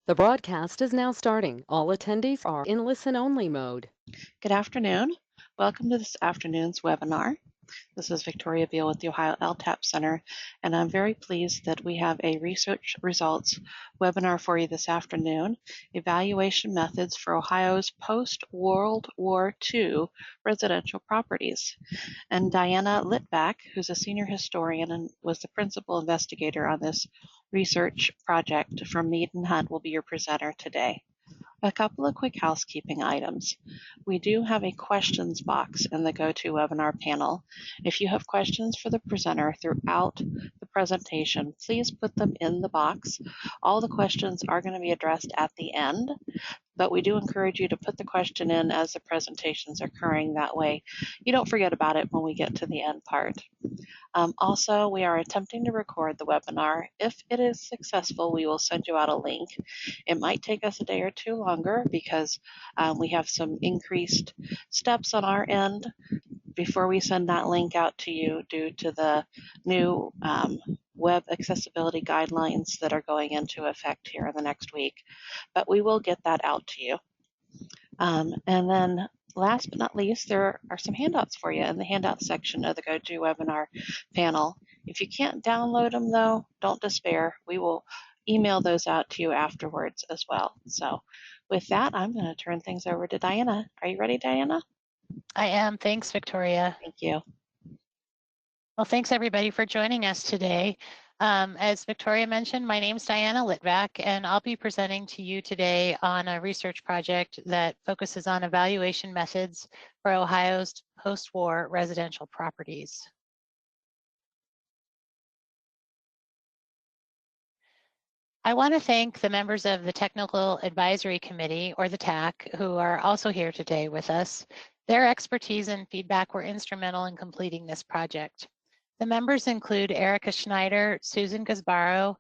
The broadcast is now starting. All attendees are in listen-only mode. Good afternoon. Welcome to this afternoon's webinar. This is Victoria Beal with the Ohio LTAP Center, and I'm very pleased that we have a research results webinar for you this afternoon, Evaluation Methods for Ohio's Post-World War II Residential Properties. And Diana Litvak, who's a senior historian and was the principal investigator on this research project from Mead and Hunt, will be your presenter today. A couple of quick housekeeping items. We do have a questions box in the GoToWebinar panel. If you have questions for the presenter throughout the presentation, please put them in the box. All the questions are going to be addressed at the end, but we do encourage you to put the question in as the presentation's occurring. That way you don't forget about it when we get to the end part. Also, we are attempting to record the webinar. If it is successful, we will send you out a link. It might take us a day or two longer because we have some increased steps on our end before we send that link out to you due to the new web accessibility guidelines that are going into effect here in the next week. But we will get that out to you. And then last but not least, there are some handouts for you in the handout section of the GoToWebinar panel. If you can't download them though, don't despair. We will email those out to you afterwards as well. So with that, I'm going to turn things over to Diana. Are you ready, Diana? I am. Thanks, Victoria. Thank you. Well, thanks everybody for joining us today. As Victoria mentioned, my name is Diana Litvak, and I'll be presenting to you today on a research project that focuses on evaluation methods for Ohio's post-war residential properties. I want to thank the members of the Technical Advisory Committee, or the TAC, who are also here today with us. Their expertise and feedback were instrumental in completing this project. The members include Erica Schneider, Susan Gasbaro,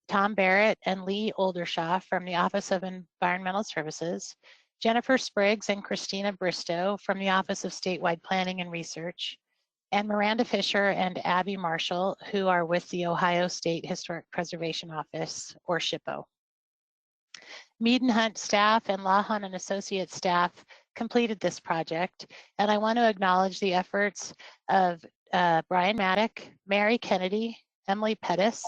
Tom Barrett, and Lee Oldershaw from the Office of Environmental Services, Jennifer Spriggs and Christina Bristow from the Office of Statewide Planning and Research, and Miranda Fisher and Abby Marshall, who are with the Ohio State Historic Preservation Office, or SHPO. Mead and Hunt staff and Lawhon and Associates staff completed this project, and I want to acknowledge the efforts of Brian Maddock, Mary Kennedy, Emily Pettis,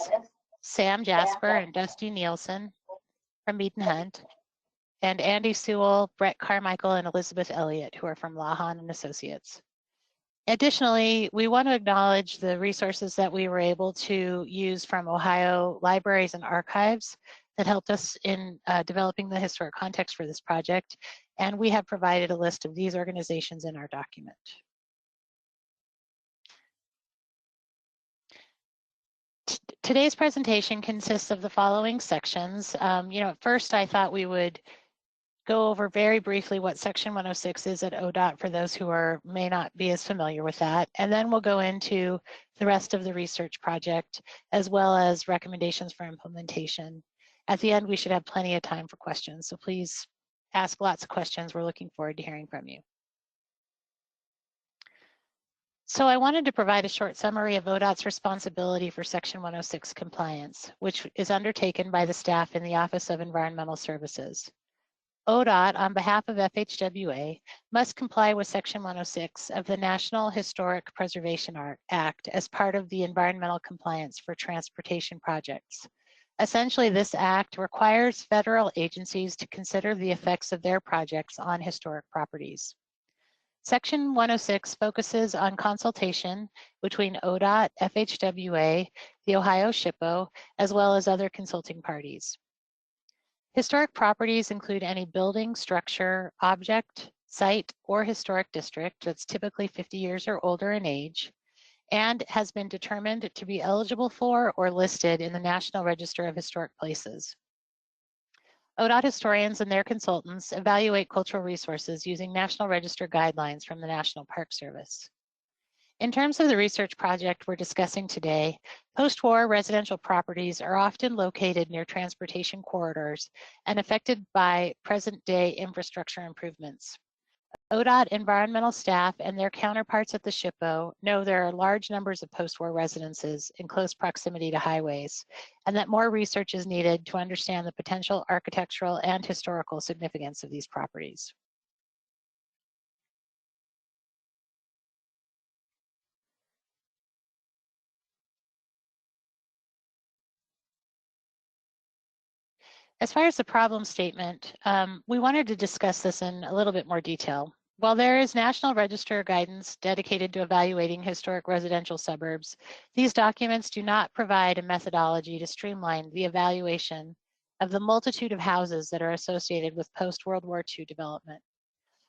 Sam Jasper, and Dusty Nielsen from Mead and Hunt, and Andy Sewell, Brett Carmichael, and Elizabeth Elliott, who are from Lawhon and Associates. Additionally, we want to acknowledge the resources that we were able to use from Ohio libraries and archives that helped us in developing the historic context for this project, and we have provided a list of these organizations in our document. Today's presentation consists of the following sections. First I thought we would go over very briefly what Section 106 is at ODOT for those who may not be as familiar with that. And then we'll go into the rest of the research project, as well as recommendations for implementation. At the end, we should have plenty of time for questions. So please ask lots of questions. We're looking forward to hearing from you. So I wanted to provide a short summary of ODOT's responsibility for Section 106 compliance, which is undertaken by the staff in the Office of Environmental Services. ODOT, on behalf of FHWA, must comply with Section 106 of the National Historic Preservation Act as part of the environmental compliance for transportation projects. Essentially, this act requires federal agencies to consider the effects of their projects on historic properties. Section 106 focuses on consultation between ODOT, FHWA, the Ohio SHPO, as well as other consulting parties. Historic properties include any building, structure, object, site, or historic district that's typically 50 years or older in age and has been determined to be eligible for or listed in the National Register of Historic Places. ODOT historians and their consultants evaluate cultural resources using National Register guidelines from the National Park Service. In terms of the research project we're discussing today, post-war residential properties are often located near transportation corridors and affected by present-day infrastructure improvements. ODOT environmental staff and their counterparts at the SHPO know there are large numbers of post-war residences in close proximity to highways, and that more research is needed to understand the potential architectural and historical significance of these properties. As far as the problem statement, we wanted to discuss this in a little bit more detail. While there is National Register guidance dedicated to evaluating historic residential suburbs, these documents do not provide a methodology to streamline the evaluation of the multitude of houses that are associated with post-World War II development.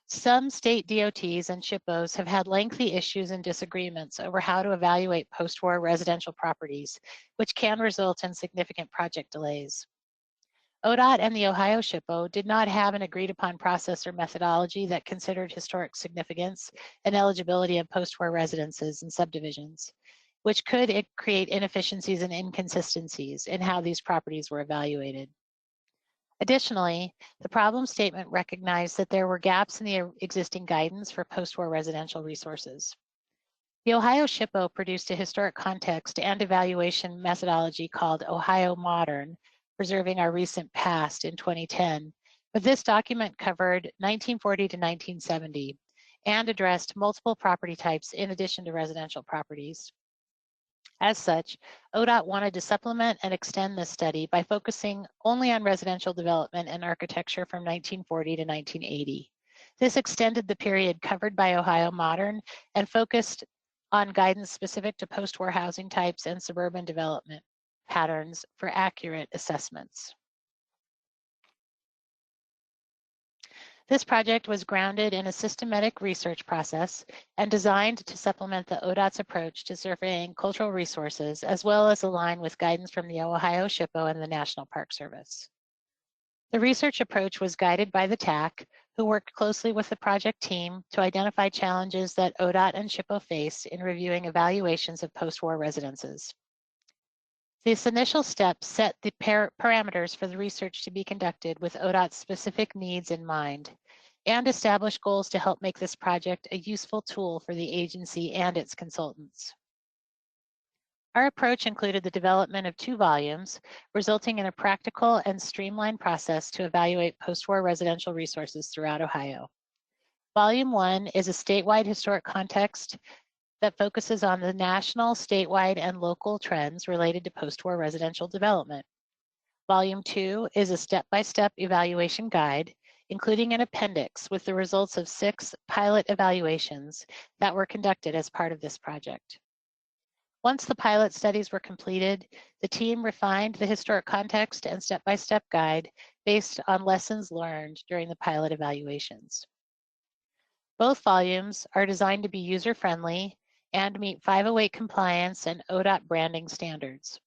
Some state DOTs and SHPOs have had lengthy issues and disagreements over how to evaluate post-war residential properties, which can result in significant project delays. ODOT and the Ohio SHPO did not have an agreed upon process or methodology that considered historic significance and eligibility of post-war residences and subdivisions, which could create inefficiencies and inconsistencies in how these properties were evaluated. Additionally, the problem statement recognized that there were gaps in the existing guidance for post-war residential resources. The Ohio SHPO produced a historic context and evaluation methodology called Ohio Modern, Preserving Our Recent Past in 2010, but this document covered 1940 to 1970 and addressed multiple property types in addition to residential properties. As such, ODOT wanted to supplement and extend this study by focusing only on residential development and architecture from 1940 to 1980. This extended the period covered by Ohio Modern and focused on guidance specific to post-war housing types and suburban development patterns for accurate assessments. This project was grounded in a systematic research process and designed to supplement the ODOT's approach to surveying cultural resources, as well as align with guidance from the Ohio SHPO and the National Park Service. The research approach was guided by the TAC, who worked closely with the project team to identify challenges that ODOT and SHPO face in reviewing evaluations of post-war residences. This initial step set the parameters for the research to be conducted with ODOT's specific needs in mind, and established goals to help make this project a useful tool for the agency and its consultants. Our approach included the development of 2 volumes, resulting in a practical and streamlined process to evaluate post-war residential resources throughout Ohio. Volume 1 is a statewide historic context that focuses on the national, statewide, and local trends related to post-war residential development. Volume 2 is a step-by-step evaluation guide, including an appendix with the results of 6 pilot evaluations that were conducted as part of this project. Once the pilot studies were completed, the team refined the historic context and step-by-step guide based on lessons learned during the pilot evaluations. Both volumes are designed to be user-friendly and meet 508 compliance and ODOT branding standards.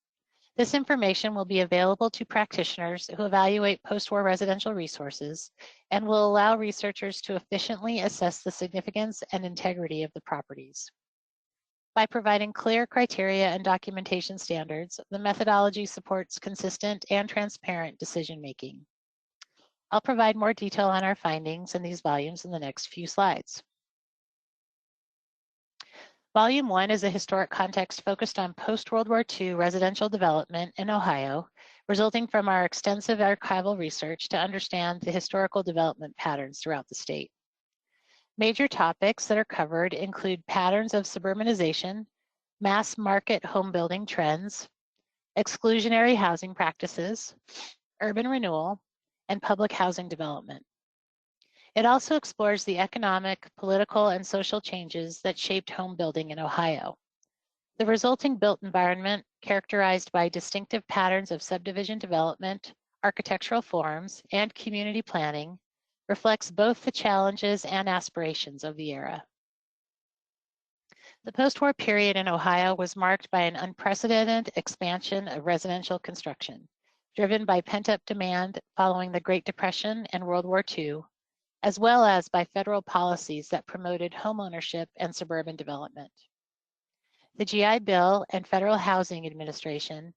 This information will be available to practitioners who evaluate post-war residential resources and will allow researchers to efficiently assess the significance and integrity of the properties. By providing clear criteria and documentation standards, the methodology supports consistent and transparent decision-making. I'll provide more detail on our findings in these volumes in the next few slides. Volume 1 is a historic context focused on post-World War II residential development in Ohio, resulting from our extensive archival research to understand the historical development patterns throughout the state. Major topics that are covered include patterns of suburbanization, mass market home building trends, exclusionary housing practices, urban renewal, and public housing development. It also explores the economic, political, and social changes that shaped home building in Ohio. The resulting built environment, characterized by distinctive patterns of subdivision development, architectural forms, and community planning, reflects both the challenges and aspirations of the era. The post-war period in Ohio was marked by an unprecedented expansion of residential construction, driven by pent-up demand following the Great Depression and World War II, as well as by federal policies that promoted homeownership and suburban development. The GI Bill and Federal Housing Administration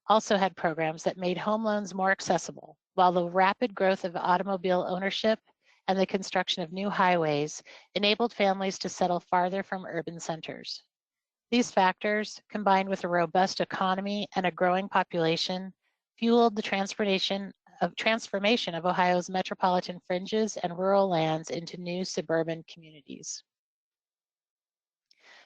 also had programs that made home loans more accessible, while the rapid growth of automobile ownership and the construction of new highways enabled families to settle farther from urban centers. These factors, combined with a robust economy and a growing population, fueled the transformation of Ohio's metropolitan fringes and rural lands into new suburban communities.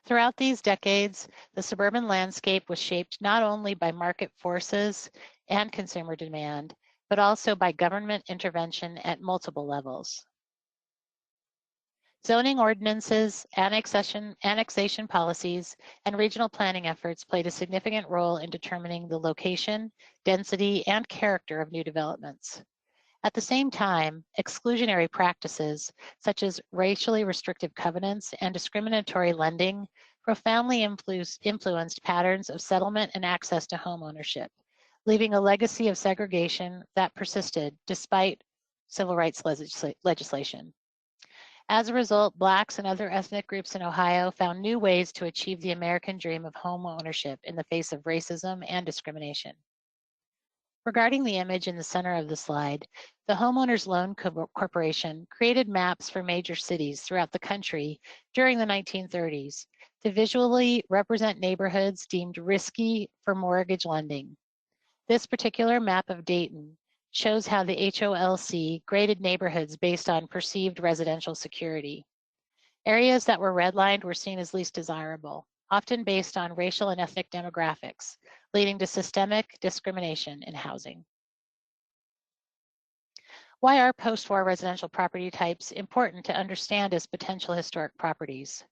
Throughout these decades, the suburban landscape was shaped not only by market forces and consumer demand, but also by government intervention at multiple levels. Zoning ordinances, annexation policies, and regional planning efforts played a significant role in determining the location, density, and character of new developments. At the same time, exclusionary practices, such as racially restrictive covenants and discriminatory lending, profoundly influenced patterns of settlement and access to home ownership, leaving a legacy of segregation that persisted despite civil rights legislation. As a result, Blacks and other ethnic groups in Ohio found new ways to achieve the American dream of home ownership in the face of racism and discrimination. Regarding the image in the center of the slide, the Homeowners Loan Corporation created maps for major cities throughout the country during the 1930s to visually represent neighborhoods deemed risky for mortgage lending. This particular map of Dayton shows how the HOLC graded neighborhoods based on perceived residential security. Areas that were redlined were seen as least desirable, often based on racial and ethnic demographics, leading to systemic discrimination in housing. Why are post-war residential property types important to understand as potential historic properties?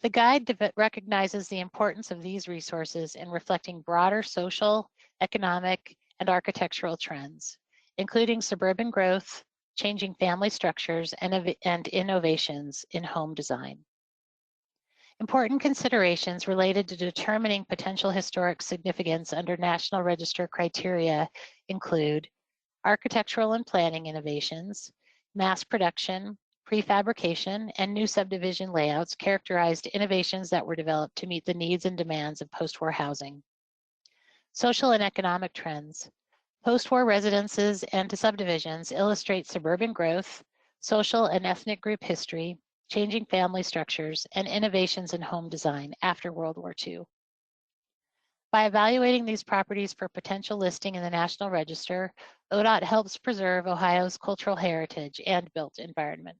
The guide recognizes the importance of these resources in reflecting broader social, economic, and architectural trends, including suburban growth, changing family structures, and innovations in home design. Important considerations related to determining potential historic significance under National Register criteria include architectural and planning innovations, mass production, prefabrication, and new subdivision layouts characterized innovations that were developed to meet the needs and demands of post-war housing. Social and economic trends. Post-war residences and subdivisions illustrate suburban growth, social and ethnic group history, changing family structures, and innovations in home design after World War II. By evaluating these properties for potential listing in the National Register, ODOT helps preserve Ohio's cultural heritage and built environment.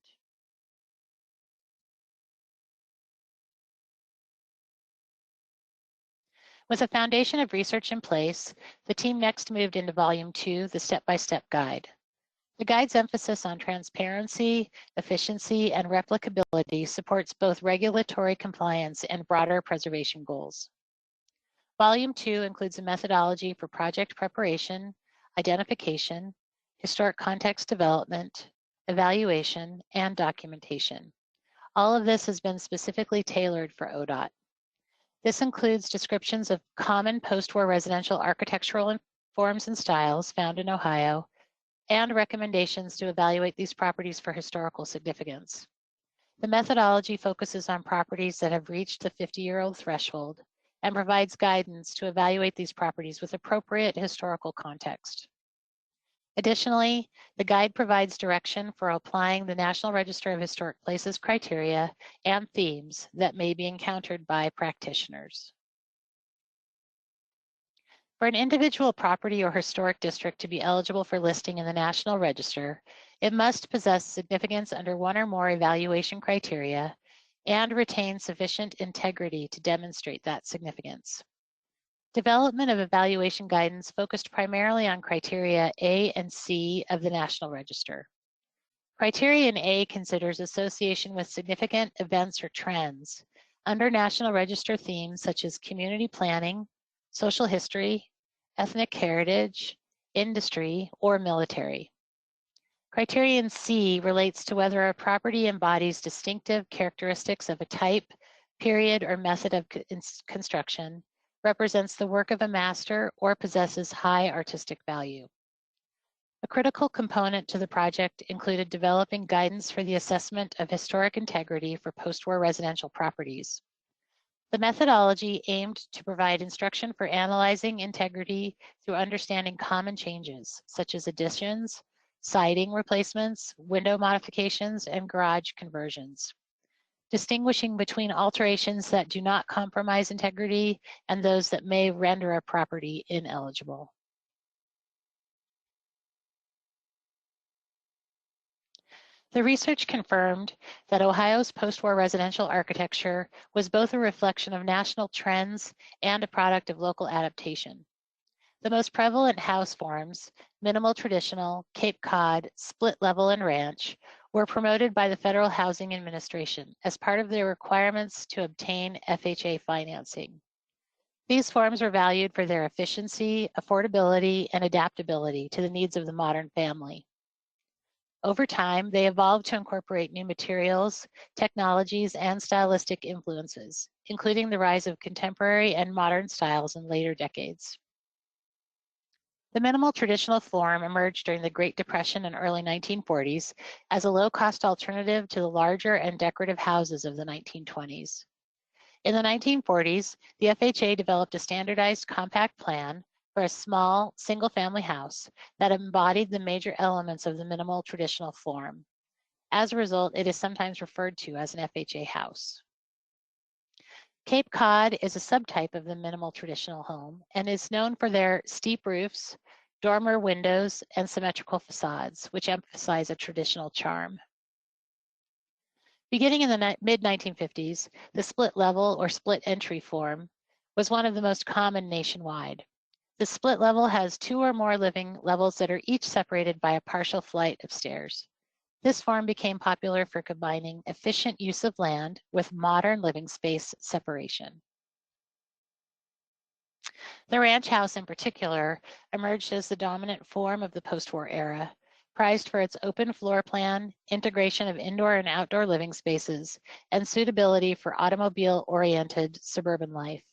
With a foundation of research in place, the team next moved into Volume 2, the step-by-step guide. The guide's emphasis on transparency, efficiency, and replicability supports both regulatory compliance and broader preservation goals. Volume 2 includes a methodology for project preparation, identification, historic context development, evaluation, and documentation. All of this has been specifically tailored for ODOT. This includes descriptions of common post-war residential architectural forms and styles found in Ohio, and recommendations to evaluate these properties for historical significance. The methodology focuses on properties that have reached the 50-year-old threshold and provides guidance to evaluate these properties with appropriate historical context. Additionally, the guide provides direction for applying the National Register of Historic Places criteria and themes that may be encountered by practitioners. For an individual property or historic district to be eligible for listing in the National Register, it must possess significance under one or more evaluation criteria and retain sufficient integrity to demonstrate that significance. Development of evaluation guidance focused primarily on criteria A and C of the National Register. Criterion A considers association with significant events or trends under National Register themes such as community planning, social history, ethnic heritage, industry, or military. Criterion C relates to whether a property embodies distinctive characteristics of a type, period, or method of construction, represents the work of a master, or possesses high artistic value. A critical component to the project included developing guidance for the assessment of historic integrity for post-war residential properties. The methodology aimed to provide instruction for analyzing integrity through understanding common changes, such as additions, siding replacements, window modifications, and garage conversions, distinguishing between alterations that do not compromise integrity and those that may render a property ineligible. The research confirmed that Ohio's post-war residential architecture was both a reflection of national trends and a product of local adaptation. The most prevalent house forms, minimal traditional, Cape Cod, split level, and ranch, were promoted by the Federal Housing Administration as part of their requirements to obtain FHA financing. These forms were valued for their efficiency, affordability, and adaptability to the needs of the modern family. Over time, they evolved to incorporate new materials, technologies, and stylistic influences, including the rise of contemporary and modern styles in later decades. The minimal traditional form emerged during the Great Depression and early 1940s as a low-cost alternative to the larger and decorative houses of the 1920s. In the 1940s, the FHA developed a standardized compact plan for a small, single-family house that embodied the major elements of the minimal traditional form. As a result, it is sometimes referred to as an FHA house. Cape Cod is a subtype of the minimal traditional home and is known for their steep roofs, dormer windows, and symmetrical facades, which emphasize a traditional charm. Beginning in the mid-1950s, the split level or split entry form was one of the most common nationwide. The split level has 2 or more living levels that are each separated by a partial flight of stairs. This form became popular for combining efficient use of land with modern living space separation. The ranch house in particular emerged as the dominant form of the post-war era, prized for its open floor plan, integration of indoor and outdoor living spaces, and suitability for automobile-oriented suburban life.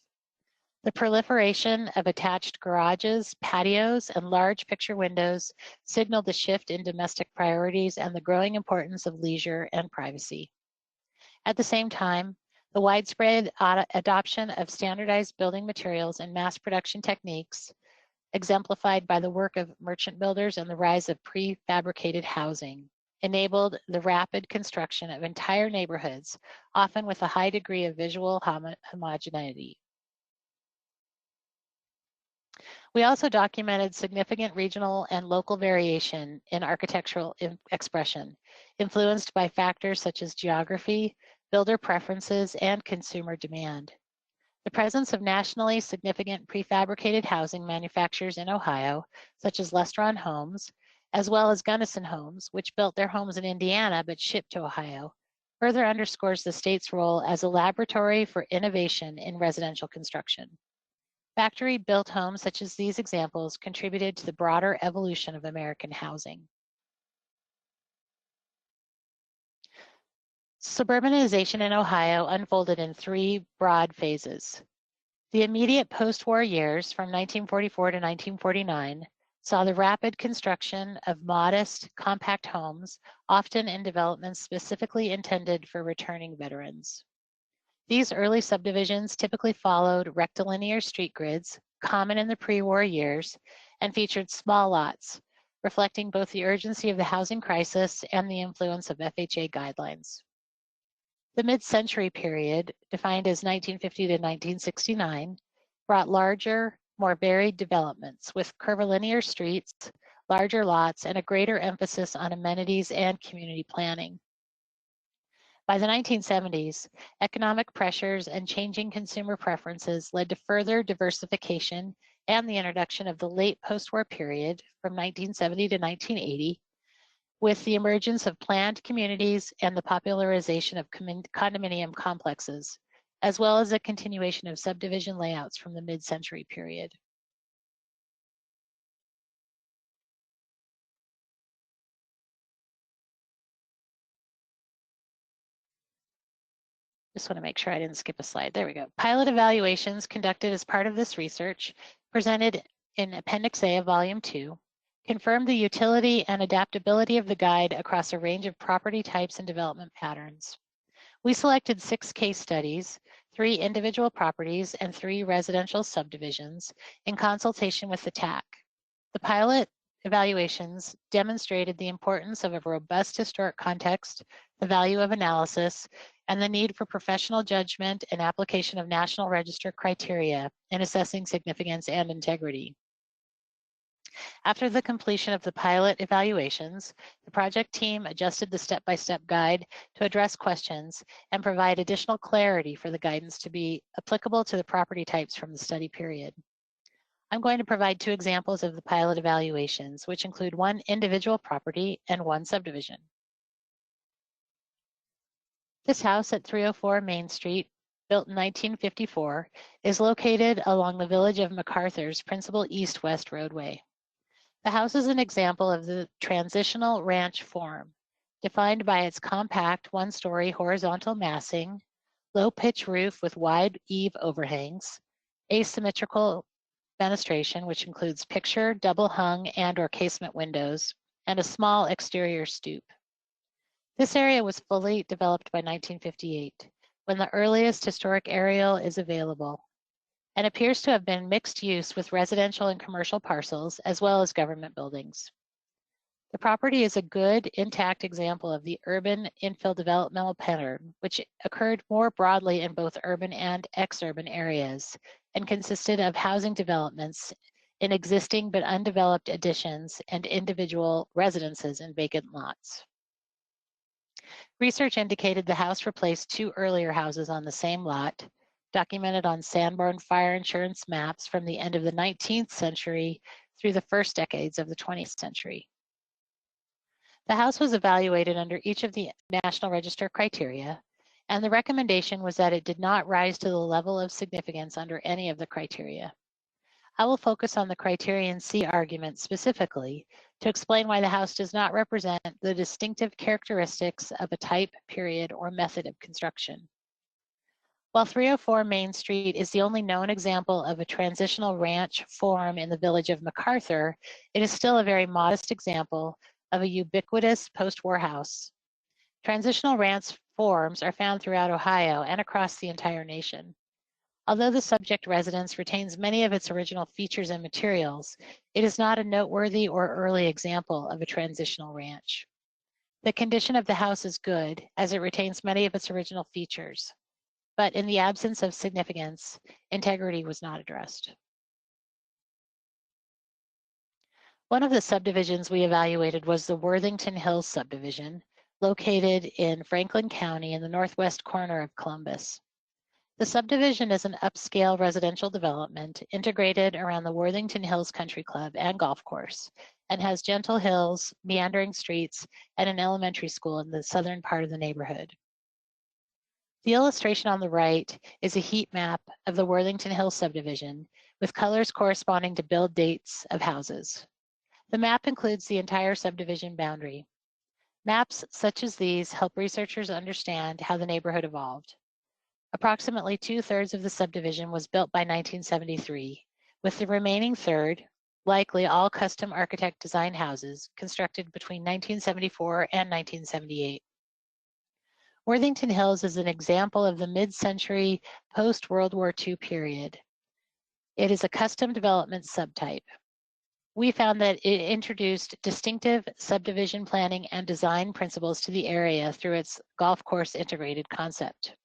The proliferation of attached garages, patios, and large picture windows signaled the shift in domestic priorities and the growing importance of leisure and privacy. At the same time, the widespread adoption of standardized building materials and mass production techniques, exemplified by the work of merchant builders and the rise of prefabricated housing, enabled the rapid construction of entire neighborhoods, often with a high degree of visual homogeneity. We also documented significant regional and local variation in architectural expression, influenced by factors such as geography, builder preferences, and consumer demand. The presence of nationally significant prefabricated housing manufacturers in Ohio, such as Lestron Homes, as well as Gunnison Homes, which built their homes in Indiana but shipped to Ohio, further underscores the state's role as a laboratory for innovation in residential construction. Factory-built homes such as these examples contributed to the broader evolution of American housing. Suburbanization in Ohio unfolded in 3 broad phases. The immediate post-war years from 1944 to 1949 saw the rapid construction of modest, compact homes, often in developments specifically intended for returning veterans. These early subdivisions typically followed rectilinear street grids, common in the pre-war years, and featured small lots, reflecting both the urgency of the housing crisis and the influence of FHA guidelines. The mid-century period, defined as 1950 to 1969, brought larger, more varied developments with curvilinear streets, larger lots, and a greater emphasis on amenities and community planning. By the 1970s, economic pressures and changing consumer preferences led to further diversification and the introduction of the late post-war period from 1970 to 1980, with the emergence of planned communities and the popularization of condominium complexes, as well as a continuation of subdivision layouts from the mid-century period. Just want to make sure I didn't skip a slide. There we go. Pilot evaluations conducted as part of this research, presented in Appendix A of Volume 2, confirmed the utility and adaptability of the guide across a range of property types and development patterns. We selected 6 case studies, 3 individual properties, and 3 residential subdivisions in consultation with the TAC. The pilot evaluations demonstrated the importance of a robust historic context, the value of analysis, and the need for professional judgment and application of National Register criteria in assessing significance and integrity. After the completion of the pilot evaluations, the project team adjusted the step-by-step guide to address questions and provide additional clarity for the guidance to be applicable to the property types from the study period. I'm going to provide 2 examples of the pilot evaluations, which include 1 individual property and 1 subdivision. This house at 304 Main Street, built in 1954, is located along the Village of MacArthur's principal east-west roadway. The house is an example of the transitional ranch form, defined by its compact 1-story horizontal massing, low-pitch roof with wide eave overhangs, asymmetrical fenestration, which includes picture, double-hung, and/or casement windows, and a small exterior stoop. This area was fully developed by 1958, when the earliest historic aerial is available, and appears to have been mixed use with residential and commercial parcels, as well as government buildings. The property is a good, intact example of the urban infill developmental pattern, which occurred more broadly in both urban and ex-urban areas, and consisted of housing developments in existing but undeveloped additions and individual residences in vacant lots. Research indicated the house replaced 2 earlier houses on the same lot, documented on Sanborn fire insurance maps from the end of the 19th century through the first decades of the 20th century. The house was evaluated under each of the National Register criteria, and the recommendation was that it did not rise to the level of significance under any of the criteria. I will focus on the criterion C argument specifically to explain why the house does not represent the distinctive characteristics of a type, period, or method of construction. While 304 Main Street is the only known example of a transitional ranch form in the Village of MacArthur, it is still a very modest example of a ubiquitous post-war house. Transitional ranch forms are found throughout Ohio and across the entire nation. Although the subject residence retains many of its original features and materials, it is not a noteworthy or early example of a transitional ranch. The condition of the house is good, as it retains many of its original features, but in the absence of significance, integrity was not addressed. One of the subdivisions we evaluated was the Worthington Hills subdivision, located in Franklin County in the northwest corner of Columbus. The subdivision is an upscale residential development integrated around the Worthington Hills Country Club and golf course, and has gentle hills, meandering streets, and an elementary school in the southern part of the neighborhood. The illustration on the right is a heat map of the Worthington Hills subdivision with colors corresponding to build dates of houses. The map includes the entire subdivision boundary. Maps such as these help researchers understand how the neighborhood evolved. Approximately 2/3 of the subdivision was built by 1973, with the remaining third, likely all custom architect design houses, constructed between 1974 and 1978. Worthington Hills is an example of the mid-century post-World War II period. It is a custom development subtype. We found that it introduced distinctive subdivision planning and design principles to the area through its golf course integrated concept.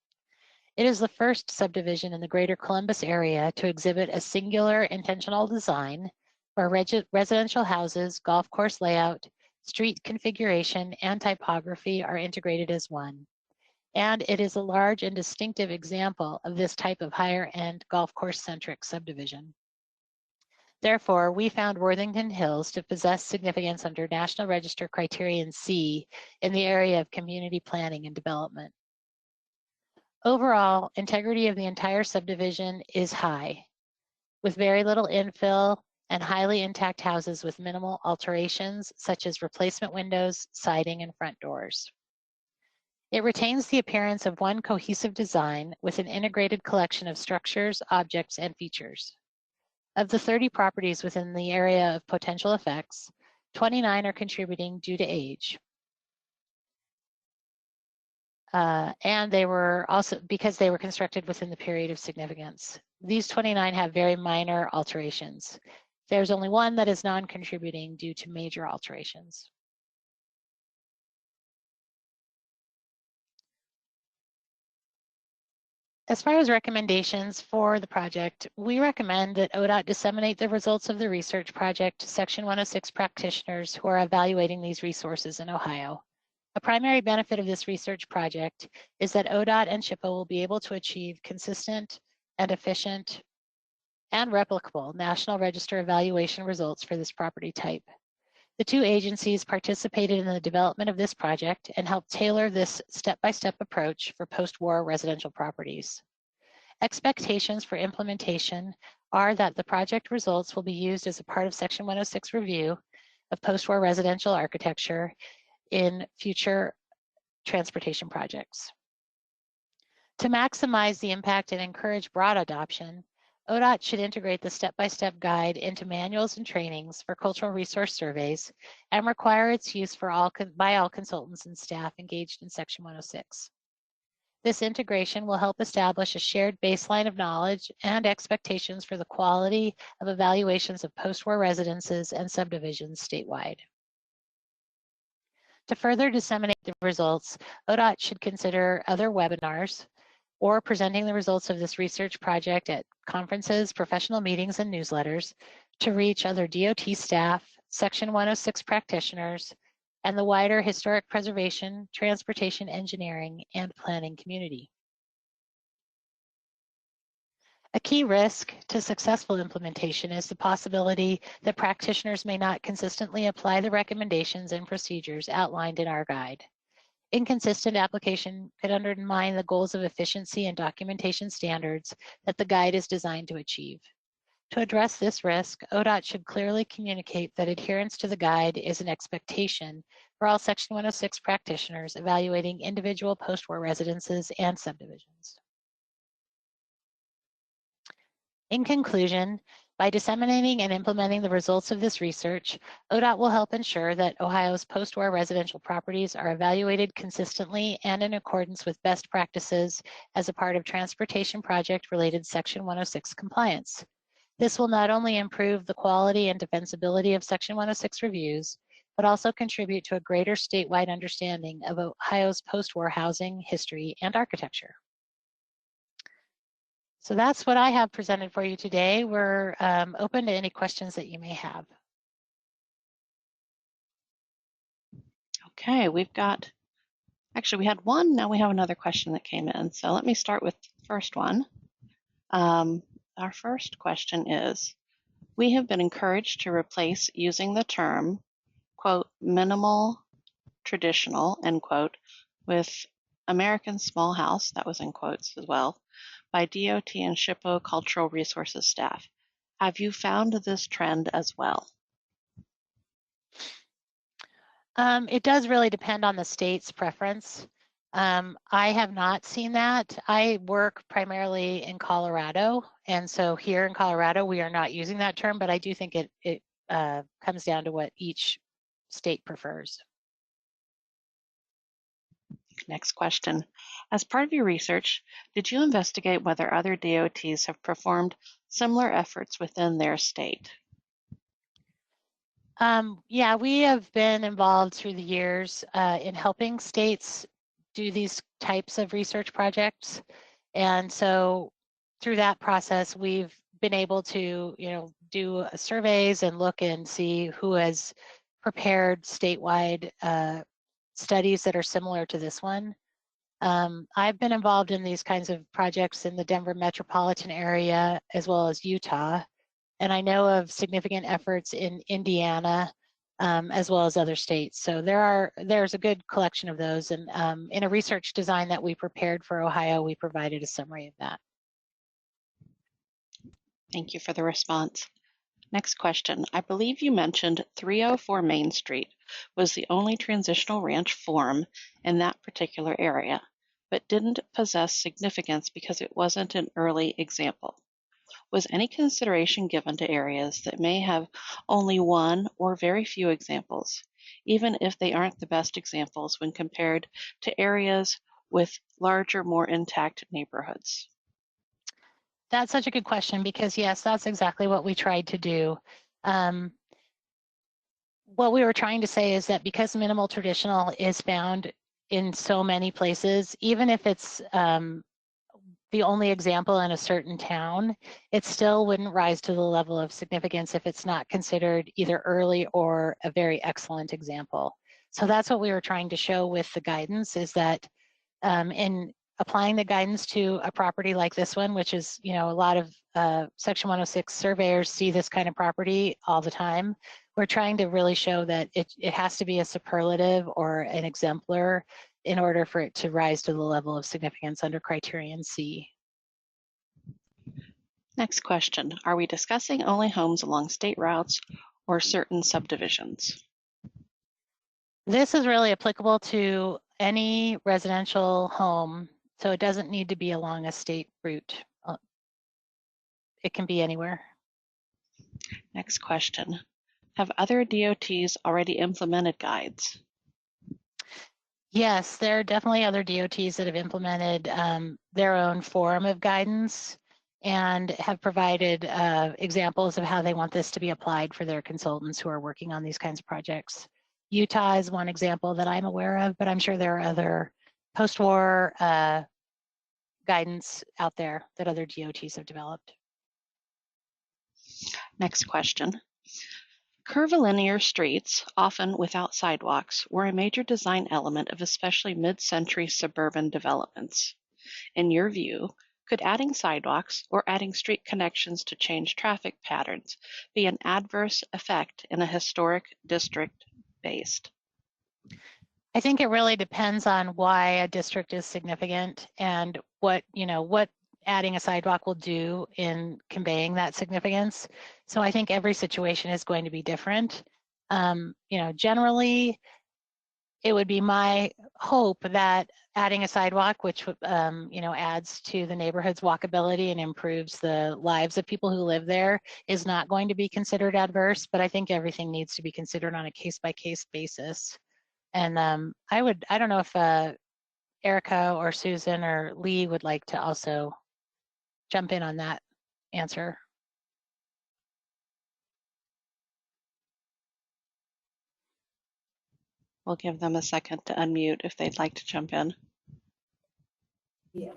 It is the first subdivision in the greater Columbus area to exhibit a singular intentional design where residential houses, golf course layout, street configuration, and typography are integrated as one. And it is a large and distinctive example of this type of higher-end golf course-centric subdivision. Therefore, we found Worthington Hills to possess significance under National Register Criterion C in the area of community planning and development. Overall, integrity of the entire subdivision is high, with very little infill and highly intact houses with minimal alterations, such as replacement windows, siding, and front doors. It retains the appearance of one cohesive design with an integrated collection of structures, objects, and features. Of the 30 properties within the area of potential effects, 29 are contributing due to age. And they were also because they were constructed within the period of significance. These 29 have very minor alterations. There's only one that is non-contributing due to major alterations. As far as recommendations for the project, we recommend that ODOT disseminate the results of the research project to Section 106 practitioners who are evaluating these resources in Ohio. A primary benefit of this research project is that ODOT and SHPO will be able to achieve consistent and efficient and replicable National Register evaluation results for this property type. The two agencies participated in the development of this project and helped tailor this step-by-step approach for post-war residential properties. Expectations for implementation are that the project results will be used as a part of Section 106 review of post-war residential architecture in future transportation projects. To maximize the impact and encourage broad adoption, ODOT should integrate the step-by-step guide into manuals and trainings for cultural resource surveys and require its use by all consultants and staff engaged in Section 106. This integration will help establish a shared baseline of knowledge and expectations for the quality of evaluations of post-war residences and subdivisions statewide. To further disseminate the results, ODOT should consider other webinars or presenting the results of this research project at conferences, professional meetings, and newsletters to reach other DOT staff, Section 106 practitioners, and the wider historic preservation, transportation engineering, and planning community. A key risk to successful implementation is the possibility that practitioners may not consistently apply the recommendations and procedures outlined in our guide. Inconsistent application could undermine the goals of efficiency and documentation standards that the guide is designed to achieve. To address this risk, ODOT should clearly communicate that adherence to the guide is an expectation for all Section 106 practitioners evaluating individual post-war residences and subdivisions. In conclusion, by disseminating and implementing the results of this research, ODOT will help ensure that Ohio's post-war residential properties are evaluated consistently and in accordance with best practices as a part of transportation project-related Section 106 compliance. This will not only improve the quality and defensibility of Section 106 reviews, but also contribute to a greater statewide understanding of Ohio's post-war housing, history, and architecture. So that's what I have presented for you today. We're open to any questions that you may have. Okay, we had one, now we have another question that came in. So let me start with the first one. Our first question is, we have been encouraged to replace using the term, quote, minimal traditional, end quote, with American small house, that was in quotes as well, by DOT and SHPO Cultural Resources staff. Have you found this trend as well? It does really depend on the state's preference. I have not seen that. I work primarily in Colorado, and so here in Colorado, we are not using that term, but I do think it comes down to what each state prefers. Next question. As part of your research, did you investigate whether other DOTs have performed similar efforts within their state? Yeah, we have been involved through the years in helping states do these types of research projects. And so through that process, we've been able to, do surveys and look and see who has prepared statewide studies that are similar to this one. I've been involved in these kinds of projects in the Denver metropolitan area as well as Utah, and I know of significant efforts in Indiana as well as other states. So there's a good collection of those, and in a research design that we prepared for Ohio, we provided a summary of that. Thank you for the response. Next question. I believe you mentioned 304 Main Street was the only transitional ranch form in that particular area, but didn't possess significance because it wasn't an early example. Was any consideration given to areas that may have only one or very few examples, even if they aren't the best examples when compared to areas with larger, more intact neighborhoods? That's such a good question because yes, that's exactly what we tried to do. What we were trying to say is that because minimal traditional is found in so many places, even if it's the only example in a certain town, it still wouldn't rise to the level of significance if it's not considered either early or a very excellent example. So that's what we were trying to show with the guidance, is that in applying the guidance to a property like this one, which is, you know, a lot of Section 106 surveyors see this kind of property all the time. We're trying to really show that it has to be a superlative or an exemplar in order for it to rise to the level of significance under criterion C. Next question. Are we discussing only homes along state routes or certain subdivisions? This is really applicable to any residential home, so it doesn't need to be along a state route. It can be anywhere. Next question. Have other DOTs already implemented guides? Yes, there are definitely other DOTs that have implemented their own form of guidance and have provided examples of how they want this to be applied for their consultants who are working on these kinds of projects. Utah is one example that I'm aware of, but I'm sure there are other post-war guidance out there that other DOTs have developed. Next question. Curvilinear streets, often without sidewalks, were a major design element of especially mid-century suburban developments. In your view, could adding sidewalks or adding street connections to change traffic patterns be an adverse effect in a historic district based? I think it really depends on why a district is significant and what, you know, what adding a sidewalk will do in conveying that significance. So I think every situation is going to be different. You know, generally, it would be my hope that adding a sidewalk, which you know, adds to the neighborhood's walkability and improves the lives of people who live there, is not going to be considered adverse. But I think everything needs to be considered on a case-by-case basis. And I don't know if Erica or Susan or Lee would like to also jump in on that answer. We'll give them a second to unmute if they'd like to jump in. Yeah,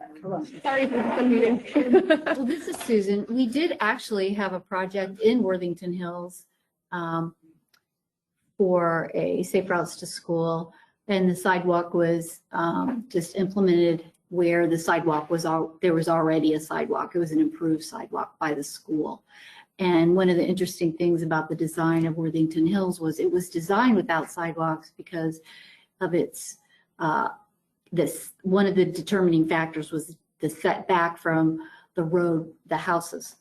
sorry for unmuting. Well, this is Susan. We did actually have a project in Worthington Hills for a safe routes to school, and the sidewalk was just implemented where the sidewalk was there was already a sidewalk. It was an improved sidewalk by the school. And one of the interesting things about the design of Worthington Hills was it was designed without sidewalks because of its one of the determining factors was the setback from the road the houses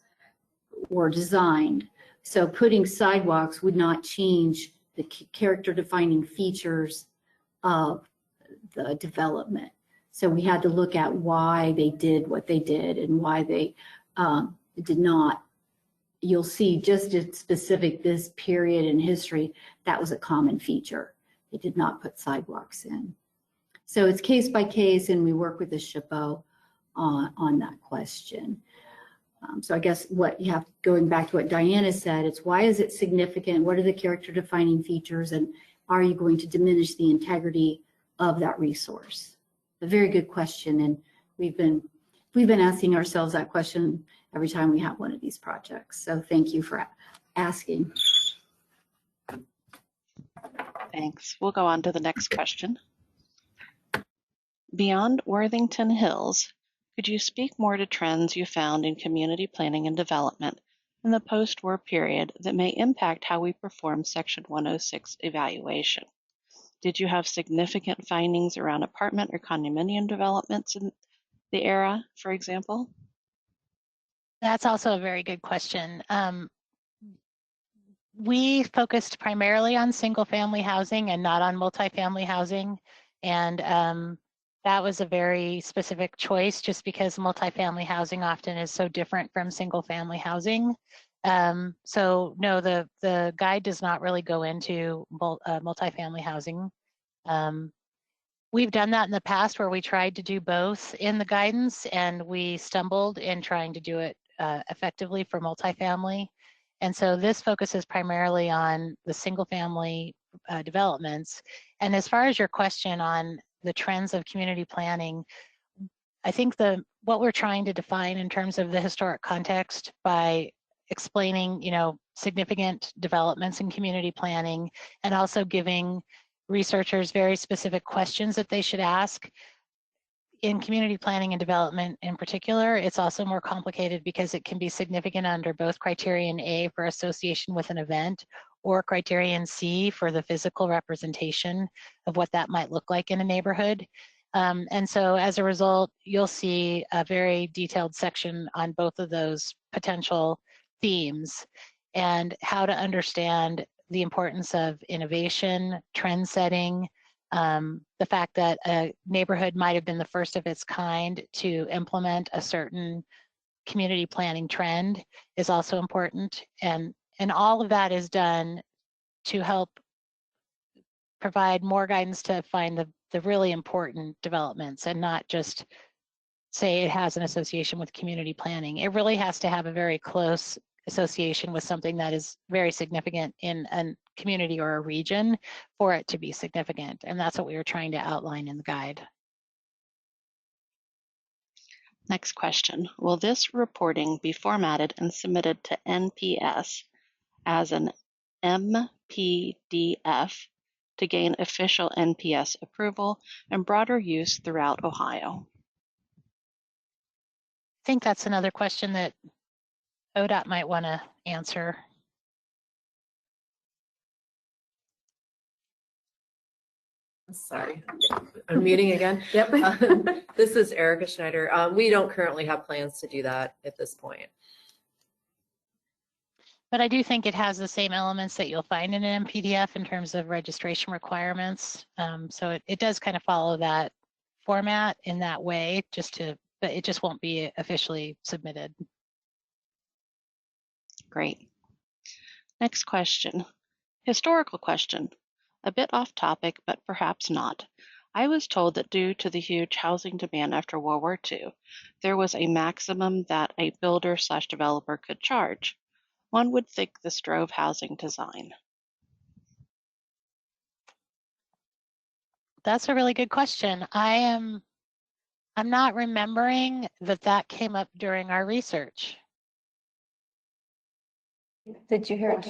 were designed. So putting sidewalks would not change the character defining features of the development. So we had to look at why they did what they did and why they did not. You'll see just a specific this period in history, that was a common feature. They did not put sidewalks in. So it's case by case, and we work with the SHPO on that question. So I guess what you have, going back to what Diana said, it's why is it significant? What are the character defining features? And are you going to diminish the integrity of that resource? A very good question. And we've been asking ourselves that question every time we have one of these projects. So thank you for asking. Thanks. We'll go on to the next question. Beyond Worthington Hills, could you speak more to trends you found in community planning and development in the post-war period that may impact how we perform Section 106 evaluation? Did you have significant findings around apartment or condominium developments in the era, for example? That's also a very good question. We focused primarily on single-family housing and not on multifamily housing, and that was a very specific choice just because multifamily housing often is so different from single-family housing. So no, the guide does not really go into multifamily housing. We've done that in the past where we tried to do both in the guidance, and we stumbled in trying to do it effectively for multifamily. And so this focuses primarily on the single family developments. And as far as your question on the trends of community planning, I think what we're trying to define in terms of the historic context by explaining, significant developments in community planning and also giving researchers very specific questions that they should ask. In community planning and development in particular, it's also more complicated because it can be significant under both criterion A for association with an event or criterion C for the physical representation of what that might look like in a neighborhood. And so as a result, you'll see a very detailed section on both of those potential themes and how to understand the importance of innovation, trend setting, the fact that a neighborhood might have been the first of its kind to implement a certain community planning trend is also important. And all of that is done to help provide more guidance to find the really important developments and not just say it has an association with community planning. It really has to have a very close association with something that is very significant in a community or a region for it to be significant. And that's what we were trying to outline in the guide. Next question. Will this reporting be formatted and submitted to NPS as an MPDF to gain official NPS approval and broader use throughout Ohio? I think that's another question that ODOT might want to answer. Sorry, I'm muting again. Yep. This is Erica Schneider. We don't currently have plans to do that at this point. But I do think it has the same elements that you'll find in an MPDF in terms of registration requirements. So it does kind of follow that format in that way, but it just won't be officially submitted. Great. Next question. Historical question. A bit off topic, but perhaps not. I was told that due to the huge housing demand after World War II, there was a maximum that a builder/developer could charge. One would think this drove housing design. That's a really good question. I'm not remembering that came up during our research. Did you hear it?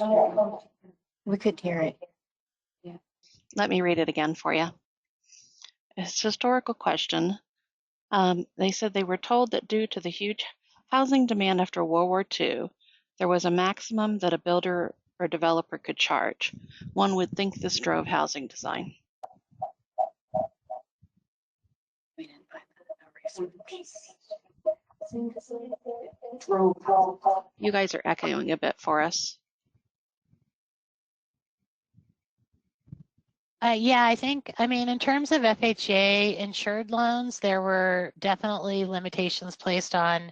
We could hear it. Yeah. Let me read it again for you. It's a historical question. They said they were told that due to the huge housing demand after World War II, there was a maximum that a builder or developer could charge. One would think this drove housing design. You guys are echoing a bit for us. Yeah, I mean, in terms of FHA insured loans, there were definitely limitations placed on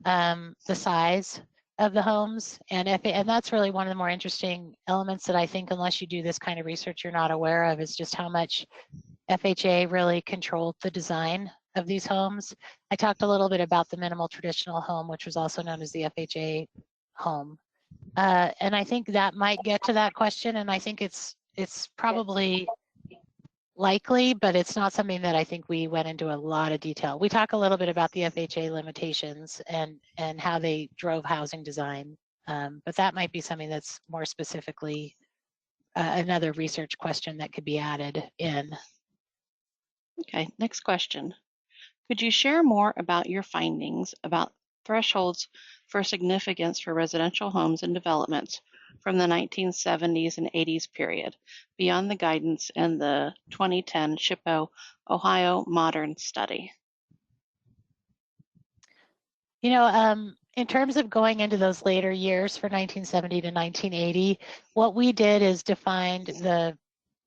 the size of the homes, and that's really one of the more interesting elements that I think, unless you do this kind of research, you're not aware of, is just how much FHA really controlled the design of these homes. I talked a little bit about the minimal traditional home, which was also known as the FHA home, and I think that might get to that question, and I think it's probably likely, but it's not something that I think we went into a lot of detail. We talk a little bit about the FHA limitations and how they drove housing design, but that might be something that's more specifically another research question that could be added in. Okay, next question. Could you share more about your findings about thresholds for significance for residential homes and developments from the 1970s and 80s period, beyond the guidance in the 2010 SHPO Ohio Modern Study? In terms of going into those later years for 1970 to 1980, what we did is defined the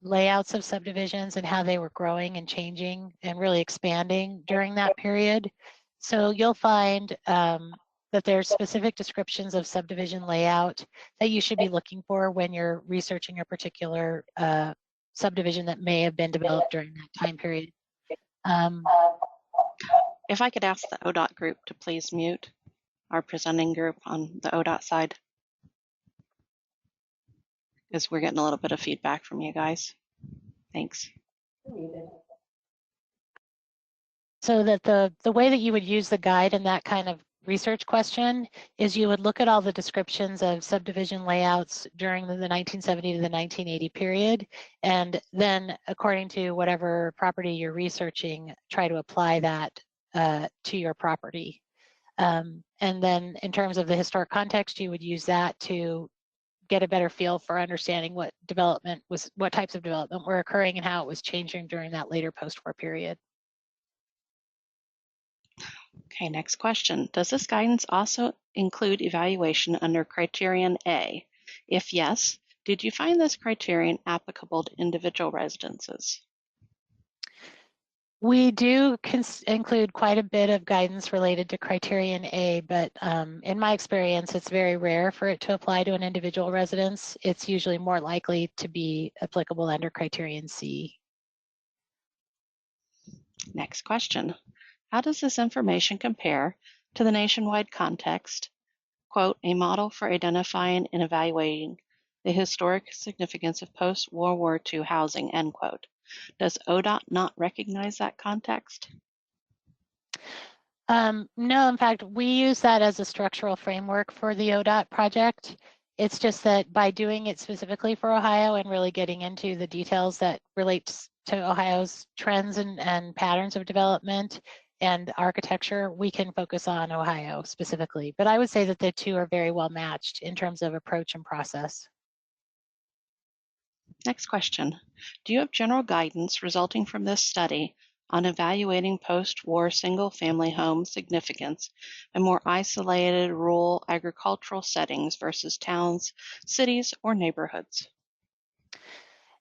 layouts of subdivisions and how they were growing and changing and really expanding during that period. So you'll find that there's specific descriptions of subdivision layout that you should be looking for when you're researching a particular subdivision that may have been developed during that time period. If I could ask the ODOT group to please mute our presenting group on the ODOT side. Because we're getting a little bit of feedback from you guys. Thanks. So that the way that you would use the guide in that kind of research question is you would look at all the descriptions of subdivision layouts during the 1970 to the 1980 period, and then according to whatever property you're researching, try to apply that to your property. And then in terms of the historic context, you would use that to get a better feel for understanding what types of development were occurring and how it was changing during that later post-war period. Okay, next question. Does this guidance also include evaluation under criterion A? If yes, did you find this criterion applicable to individual residences? We do include quite a bit of guidance related to criterion A, but in my experience, it's very rare for it to apply to an individual residence. It's usually more likely to be applicable under criterion C. Next question. How does this information compare to the nationwide context, quote, a model for identifying and evaluating the historic significance of post-World War II housing, end quote? Does ODOT not recognize that context? No, in fact, we use that as a structural framework for the ODOT project. It's just that by doing it specifically for Ohio and really getting into the details that relates to Ohio's trends and patterns of development and architecture, we can focus on Ohio specifically. But I would say that the two are very well matched in terms of approach and process. Next question. Do you have general guidance resulting from this study on evaluating post-war single-family home significance in more isolated rural agricultural settings versus towns, cities, or neighborhoods?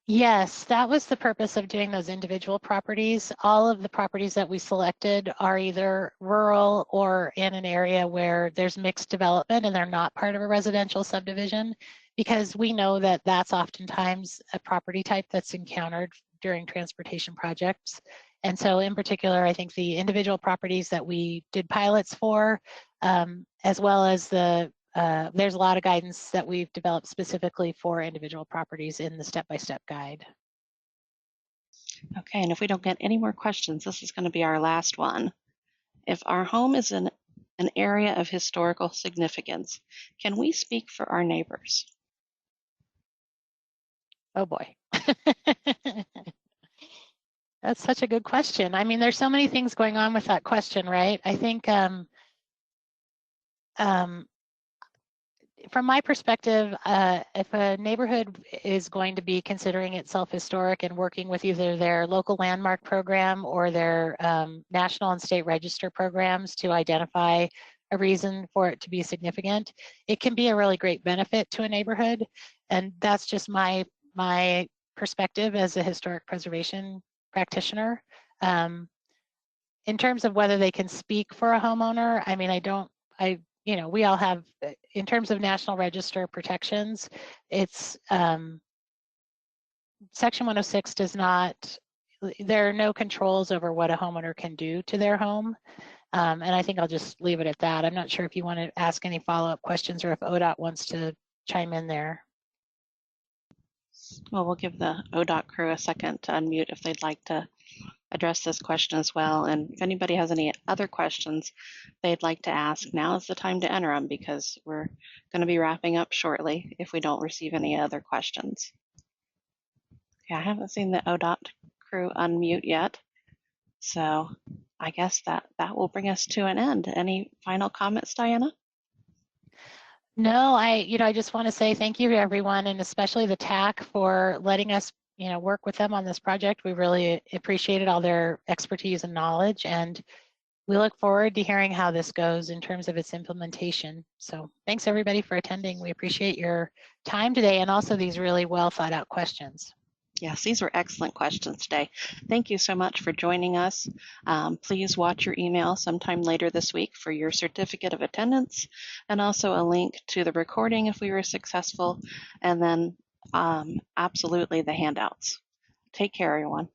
Yes, that was the purpose of doing those individual properties. All of the properties that we selected are either rural or in an area where there's mixed development and they're not part of a residential subdivision, because we know that that's oftentimes a property type that's encountered during transportation projects. And so in particular, I think the individual properties that we did pilots for, as well as there's a lot of guidance that we've developed specifically for individual properties in the step-by-step guide. Okay, and if we don't get any more questions, this is going to be our last one. If our home is in an area of historical significance, can we speak for our neighbors? Oh boy. That's such a good question. I mean, there's so many things going on with that question, right? I think from my perspective, if a neighborhood is going to be considering itself historic and working with either their local landmark program or their national and state register programs to identify a reason for it to be significant, it can be a really great benefit to a neighborhood. And that's just my perspective as a historic preservation practitioner. In terms of whether they can speak for a homeowner, I mean, we all have, in terms of National Register protections, it's Section 106 does not, there are no controls over what a homeowner can do to their home. And I think I'll just leave it at that. I'm not sure if you want to ask any follow-up questions or if ODOT wants to chime in there. Well, we'll give the ODOT crew a second to unmute if they'd like to address this question as well. And if anybody has any other questions they'd like to ask, now is the time to enter them because we're going to be wrapping up shortly if we don't receive any other questions. Yeah, I haven't seen the ODOT crew unmute yet. So I guess that will bring us to an end. Any final comments, Diana? No, I just want to say thank you to everyone, and especially the TAC for letting us, work with them on this project. We really appreciated all their expertise and knowledge, and we look forward to hearing how this goes in terms of its implementation. So thanks everybody for attending. We appreciate your time today and also these really well thought out questions. Yes, these were excellent questions today. Thank you so much for joining us. Please watch your email sometime later this week for your certificate of attendance and also a link to the recording if we were successful, and then absolutely the handouts. Take care, everyone.